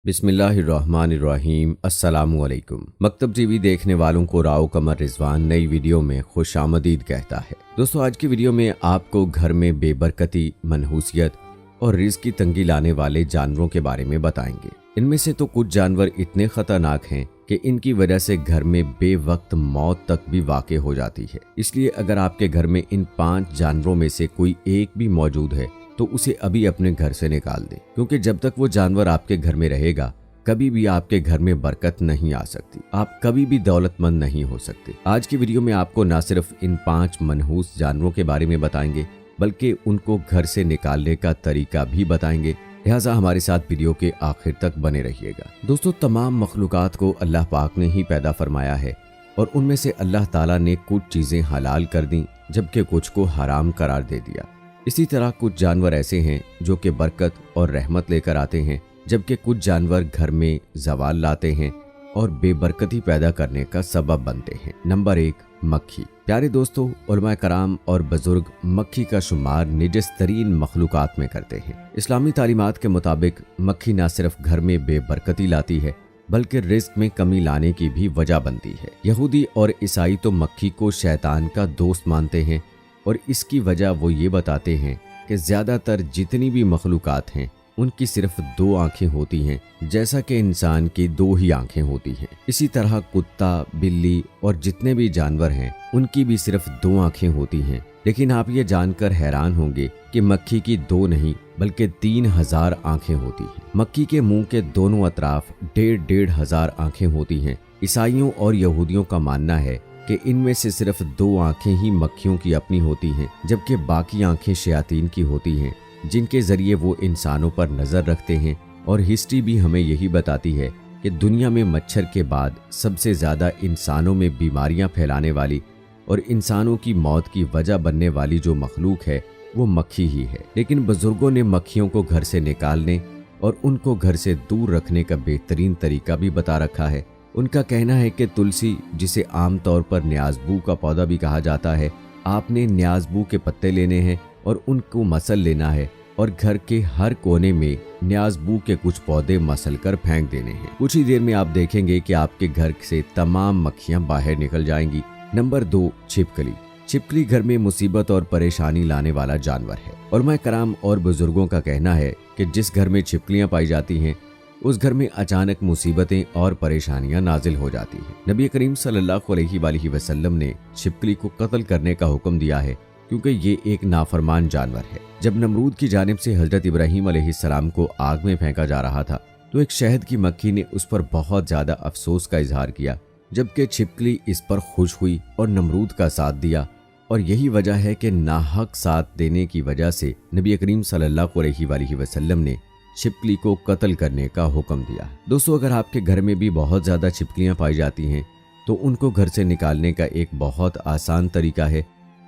बिस्मिल्लाहिर्रहमानिर्रहीम। अस्सलामुअलैकुम। मकतब टीवी देखने वालों को राव कमर रिजवान नई वीडियो में खुश आमदीद कहता है। दोस्तों, आज की वीडियो में आपको घर में बेबरकती, मनहूसियत और रिज़्क की तंगी लाने वाले जानवरों के बारे में बताएंगे। इनमें से तो कुछ जानवर इतने खतरनाक हैं कि इनकी वजह से घर में बेवक्त मौत तक भी वाक़ हो जाती है। इसलिए अगर आपके घर में इन 5 जानवरों में से कोई एक भी मौजूद है तो उसे अभी अपने घर से निकाल दें, क्योंकि जब तक वो जानवर आपके घर में रहेगा कभी भी आपके घर में बरकत नहीं आ सकती, आप कभी भी दौलतमंद नहीं हो सकते। आज की वीडियो में आपको न सिर्फ इन 5 मनहूस जानवरों के बारे में बताएंगे बल्कि उनको घर से निकालने का तरीका भी बताएंगे, लिहाजा हमारे साथ वीडियो के आखिर तक बने रहिएगा। दोस्तों, तमाम मखलूकात को अल्लाह पाक ने ही पैदा फरमाया है और उनमें से अल्लाह ताला ने कुछ चीज़ें हलाल कर दी जबकि कुछ को हराम करार दे दिया। इसी तरह कुछ जानवर ऐसे हैं जो कि बरकत और रहमत लेकर आते हैं, जबकि कुछ जानवर घर में जवाल लाते हैं और बेबरकती पैदा करने का सबब बनते हैं। नंबर 1, मक्खी। प्यारे दोस्तों, उलमा कराम और बुजुर्ग मक्खी का शुमार निजस तरीन मखलूकात में करते हैं। इस्लामी तालीमात के मुताबिक मक्खी न सिर्फ घर में बेबरकती लाती है बल्कि रिस्क में कमी लाने की भी वजह बनती है। यहूदी और ईसाई तो मक्खी को शैतान का दोस्त मानते हैं और इसकी वजह वो ये बताते हैं कि ज़्यादातर जितनी भी मखलूकात हैं उनकी सिर्फ 2 आंखें होती हैं, जैसा कि इंसान की 2 ही आंखें होती हैं। इसी तरह कुत्ता, बिल्ली और जितने भी जानवर हैं उनकी भी सिर्फ 2 आंखें होती हैं। लेकिन आप ये जानकर हैरान होंगे कि मक्खी की 2 नहीं बल्कि 3000 आंखें होती हैं। मक्खी के मुंह के दोनों अतराफ 1,500 हजार आंखें होती हैं। ईसाइयों और यहूदियों का मानना है कि इनमें से सिर्फ 2 आंखें ही मक्खियों की अपनी होती हैं, जबकि बाकी आंखें शयातीन की होती हैं, जिनके जरिए वो इंसानों पर नज़र रखते हैं। और हिस्ट्री भी हमें यही बताती है कि दुनिया में मच्छर के बाद सबसे ज़्यादा इंसानों में बीमारियां फैलाने वाली और इंसानों की मौत की वजह बनने वाली जो मखलूक है वो मक्खी ही है। लेकिन बुजुर्गों ने मक्खियों को घर से निकालने और उनको घर से दूर रखने का बेहतरीन तरीका भी बता रखा है। उनका कहना है कि तुलसी, जिसे आमतौर पर न्याज़बू का पौधा भी कहा जाता है, आपने न्याज़बू के पत्ते लेने हैं और उनको मसल लेना है और घर के हर कोने में न्याज़बू के कुछ पौधे मसल कर फेंक देने हैं। कुछ ही देर में आप देखेंगे कि आपके घर से तमाम मक्खियां बाहर निकल जाएंगी। नंबर 2, छिपकली। छिपकली घर में मुसीबत और परेशानी लाने वाला जानवर है। उलमा कराम और बुजुर्गों का कहना है कि जिस घर में छिपकलियां पाई जाती हैं उस घर में अचानक मुसीबतें और परेशानियां नाजिल हो जाती हैं। नबी करीम सल्लल्लाहु अलैहि वसल्लम ने छिपकली को कत्ल करने का हुक्म दिया है क्योंकि ये एक नाफरमान जानवर है। जब नमरूद की जानिब से हजरत इब्राहीम अलैहिस्सलाम को आग में फेंका जा रहा था तो एक शहद की मक्खी ने उस पर बहुत ज्यादा अफसोस का इजहार किया, जबकि छिपकली इस पर खुश हुई और नमरूद का साथ दिया। और यही वजह है कि नाहक साथ देने की वजह से नबी करीम सल्लल्लाहु अलैहि वसल्लम ने छिपकली को कत्ल करने का हुक्म दिया। दोस्तों, अगर आपके घर में भी बहुत ज़्यादा छिपकलियां पाई जाती हैं तो उनको घर से निकालने का एक बहुत आसान तरीका है।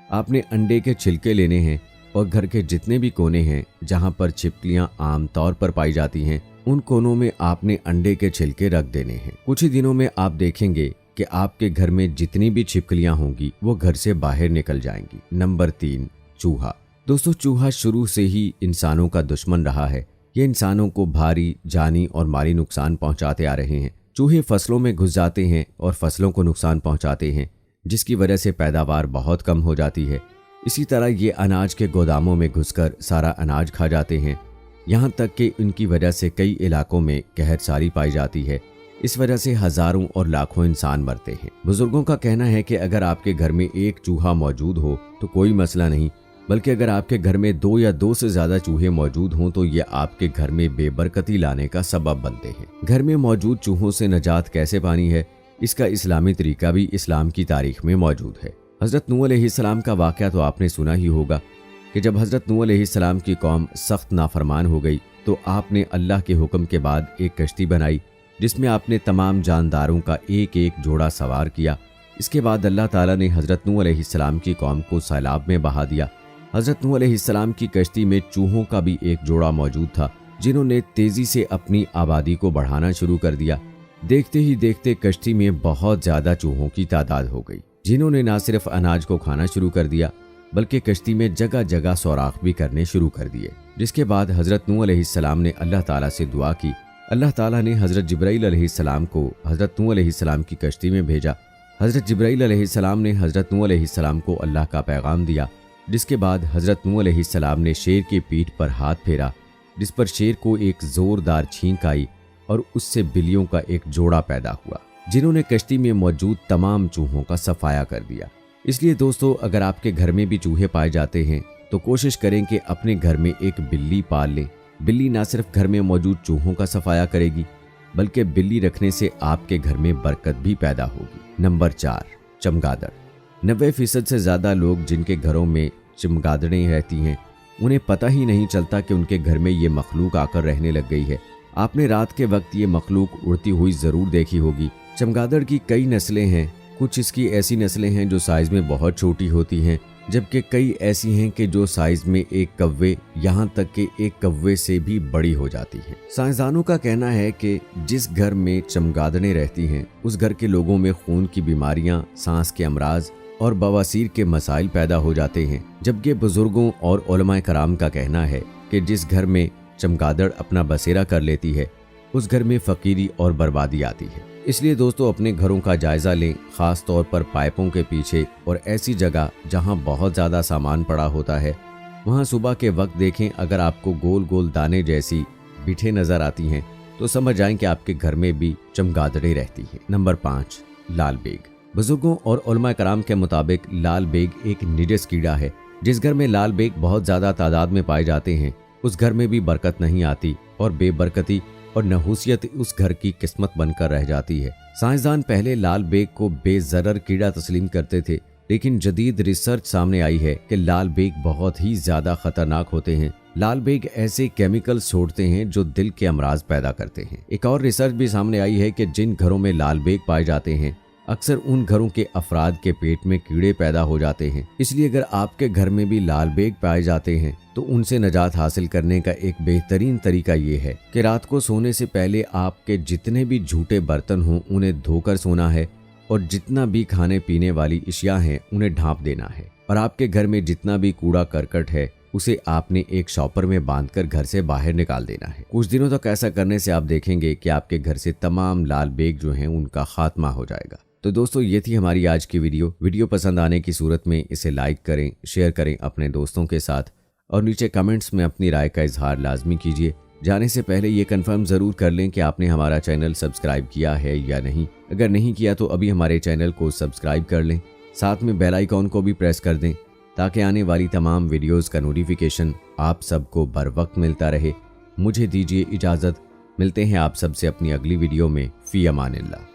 आपने अंडे के छिलके लेने हैं और घर के जितने भी कोने हैं जहां पर छिपकलियां आमतौर पर पाई जाती हैं उन कोनों में आपने अंडे के छिलके रख देने हैं। कुछ ही दिनों में आप देखेंगे कि आपके घर में जितनी भी छिपकलियां होंगी वो घर से बाहर निकल जाएंगी। नंबर 3, चूहा। दोस्तों, चूहा शुरू से ही इंसानों का दुश्मन रहा है। ये इंसानों को भारी जानी और माली नुकसान पहुंचाते आ रहे हैं। चूहे फसलों में घुस जाते हैं और फसलों को नुकसान पहुंचाते हैं, जिसकी वजह से पैदावार बहुत कम हो जाती है। इसी तरह ये अनाज के गोदामों में घुसकर सारा अनाज खा जाते हैं, यहाँ तक कि इनकी वजह से कई इलाकों में कहरसारी पाई जाती है। इस वजह से हजारों और लाखों इंसान मरते हैं। बुजुर्गों का कहना है कि अगर आपके घर में एक चूहा मौजूद हो तो कोई मसला नहीं, बल्कि अगर आपके घर में 2 या 2 से ज़्यादा चूहे मौजूद हों तो ये आपके घर में बेबरकती लाने का सबब बनते हैं। घर में मौजूद चूहों से निजात कैसे पानी है, इसका इस्लामी तरीका भी इस्लाम की तारीख में मौजूद है। हज़रत नूह अलैहिस्सलाम का वाक़या तो आपने सुना ही होगा कि जब हज़रत नूह अलैहिस्सलाम की कौम सख्त नाफरमान हो गई तो आपने अल्लाह के हुक्म के बाद एक कश्ती बनाई जिसमें आपने तमाम जानदारों का एक एक जोड़ा सवार किया। इसके बाद अल्लाह ताला ने हज़रत नूह अलैहिस्सलाम की कौम को सैलाब में बहा दिया। हज़रत नूह अलैहिस्सलाम की कश्ती में चूहों का भी एक जोड़ा मौजूद था, जिन्होंने तेज़ी से अपनी आबादी को बढ़ाना शुरू कर दिया। देखते ही देखते कश्ती में बहुत ज़्यादा चूहों की तादाद हो गई, जिन्होंने न सिर्फ अनाज को खाना शुरू कर दिया बल्कि कश्ती में जगह जगह सौराख भी करने शुरू कर दिए। जिसके बाद हज़रत नूह अलैहिस्सलाम ने अल्लाह ताला से दुआ की, अल्लाह ताला ने हज़रत जिब्राईल अलैहिस्सलाम को हज़रत नूह अलैहिस्सलाम की कश्ती में भेजा। हज़रत जिब्राईल अलैहिस्सलाम ने हज़रत नूह अलैहिस्सलाम को अल्लाह का पैगाम दिया, जिसके बाद हज़रत नूह अलैहिस्सलाम ने शेर की पीठ पर हाथ फेरा, जिस पर शेर को एक ज़ोरदार छींक आई और उससे बिल्लियों का एक जोड़ा पैदा हुआ, जिन्होंने कश्ती में मौजूद तमाम चूहों का सफाया कर दिया। इसलिए दोस्तों, अगर आपके घर में भी चूहे पाए जाते हैं तो कोशिश करें कि अपने घर में एक बिल्ली पाल लें। बिल्ली ना सिर्फ घर में मौजूद चूहों का सफाया करेगी, बल्कि बिल्ली रखने से आपके घर में बरकत भी पैदा होगी। नंबर 4, चमगादड़। 90% से ज़्यादा लोग जिनके घरों में चमगादड़ें रहती हैं, उन्हें पता ही नहीं चलता कि उनके घर में ये मखलूक आकर रहने लग गई है। आपने रात के वक्त ये मखलूक उड़ती हुई ज़रूर देखी होगी। चमगादड़ की कई नस्लें हैं। कुछ इसकी ऐसी नस्लें हैं जो साइज़ में बहुत छोटी होती हैं, जबकि कई ऐसी हैं कि जो साइज़ में एक कौवे, यहाँ तक कि एक कौवे से भी बड़ी हो जाती हैं। साइंसदानों का कहना है कि जिस घर में चमगादड़ें रहती हैं, उस घर के लोगों में खून की बीमारियाँ, सांस के अमराज और बवासीर के मसाइल पैदा हो जाते हैं। जबकि बुजुर्गों और उलमाए कराम का कहना है कि जिस घर में चमगादड़ अपना बसेरा कर लेती है, उस घर में फ़कीरी और बर्बादी आती है। इसलिए दोस्तों, अपने घरों का जायज़ा लें, ख़ास तौर पर पाइपों के पीछे और ऐसी जगह जहां बहुत ज़्यादा सामान पड़ा होता है, वहां सुबह के वक्त देखें। अगर आपको गोल गोल दाने जैसी बिठे नज़र आती हैं तो समझ जाएं कि आपके घर में भी चमगादड़ें रहती हैं। नंबर 5, लाल बेग। बुजुर्गों और उलमा कराम के मुताबिक लाल बेग एक निजस कीड़ा है। जिस घर में लाल बेग बहुत ज़्यादा तादाद में पाए जाते हैं, उस घर में भी बरकत नहीं आती और बेबरकती और नहूसियत उस घर की किस्मत बनकर रह जाती है। साइंसदान पहले लाल बेग को बेज़रर कीड़ा तस्लीम करते थे, लेकिन जदीद रिसर्च सामने आई है कि लाल बेग बहुत ही ज़्यादा खतरनाक होते हैं। लाल बेग ऐसे केमिकल्स छोड़ते हैं जो दिल के अमराज पैदा करते हैं। एक और रिसर्च भी सामने आई है कि जिन घरों में लाल बेग पाए जाते हैं, अक्सर उन घरों के अफराद के पेट में कीड़े पैदा हो जाते हैं। इसलिए अगर आपके घर में भी लाल बेग पाए जाते हैं तो उनसे निजात हासिल करने का एक बेहतरीन तरीका ये है कि रात को सोने से पहले आपके जितने भी झूठे बर्तन हों उन्हें धोकर सोना है, और जितना भी खाने पीने वाली अशिया हैं उन्हें ढांप देना है, और आपके घर में जितना भी कूड़ा करकट है उसे आपने एक शॉपर में बांधकर घर से बाहर निकाल देना है। कुछ दिनों तक ऐसा करने से आप देखेंगे कि आपके घर से तमाम लाल बेग जो हैं उनका खात्मा हो जाएगा। तो दोस्तों, ये थी हमारी आज की वीडियो पसंद आने की सूरत में इसे लाइक करें, शेयर करें अपने दोस्तों के साथ, और नीचे कमेंट्स में अपनी राय का इजहार लाजमी कीजिए। जाने से पहले ये कंफर्म ज़रूर कर लें कि आपने हमारा चैनल सब्सक्राइब किया है या नहीं। अगर नहीं किया तो अभी हमारे चैनल को सब्सक्राइब कर लें, साथ में बेल आइकॉन को भी प्रेस कर दें ताकि आने वाली तमाम वीडियोज़ का नोटिफिकेशन आप सबको बर वक्त मिलता रहे। मुझे दीजिए इजाज़त, मिलते हैं आप सबसे अपनी अगली वीडियो में। फ़ी अमानिल्लाह।